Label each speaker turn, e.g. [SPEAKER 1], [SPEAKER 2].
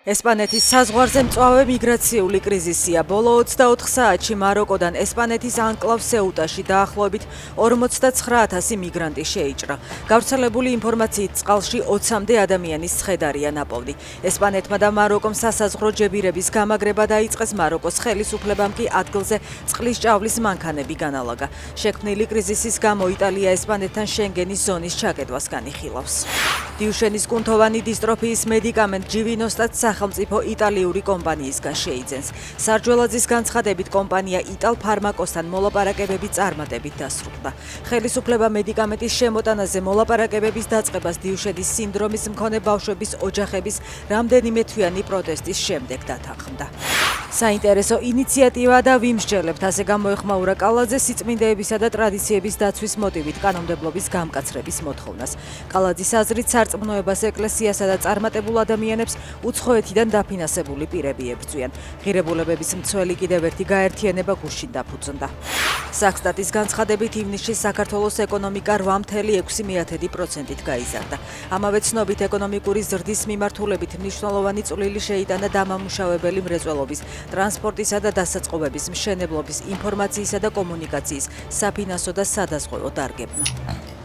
[SPEAKER 1] ესპანეთის საზღვარზე მწვავე მიგრაციული კრიზისია. ბოლო 24 საათში მაროკოდან ესპანეთის ანკლავ სეუტაში დაახლოებით 49,000 მიგრანტი შეიჭრა. გავრცელებული ინფორმაციით წყალში 20-მდე ადამიანის ცხედარია ნაპოვნი. ესპანეთმა და მაროკომ სასაზღვრო ჯებირების გამაგრება დაიწყეს, მაროკოს ხელისუფლებამ კი ადგილზე წყლის ჭავლის მანქანები განალაგა. შექმნილი კრიზისის გამო იტალია ესპანეთთან შენგენის ზონის ჩაკეტვას განიხილავს. დიუშენის კუნთოვანი დისტროფიის მედიკამენტ ჯივინოსტატ სახელმწიფო იტალიური კომპანიისგან შეიძენს. სარჯველაძის განცხადებით, კომპანია იტალ ფარმაკოსთან მოლაპარაკებები წარმატებით დასრულდა. ხელისუფლება მედიკამენტის შემოტანაზე მოლაპარაკებების დაწყებას დიუშენის სინდრომის მქონე ბავშვების ოჯახების რამდენიმე თვიანი პროტესტის შემდეგ დათანხმდა. საინტერესო ინიციატივა და ვიმსჯელებთ, ასე გამოეხმაურა კალაძე სიწმინდეებისა და ტრადიციების დაცვის მოტივით კანონმდებლობის გამკაცრების მოთხოვნას. კალაძის აზრით, სარწმუნოებას ეკლესიასა და წარმატებულ ადამიანებს უცხოეთიდან დაფინანსებული პირები ებრძვიან. ღირებულებების მცველი კიდევ ერთი გაერთიანება გუშინ დაფუძნდა. საქსტატის განცხადებით, ივნისში საქართველოს ეკონომიკა 8,6%-ით გაიზარდა. ამავე ცნობით, ეკონომიკური ზრდის მიმართულებით მნიშვნელოვანი წვლილი შეიტანა დამამუშავებელი მრეწველობის, ტრანსპორტისა და დასაწყობების, მშენებლობის, ინფორმაციისა და კომუნიკაციის, საფინანსო და სადაზღვევო დარგებმა.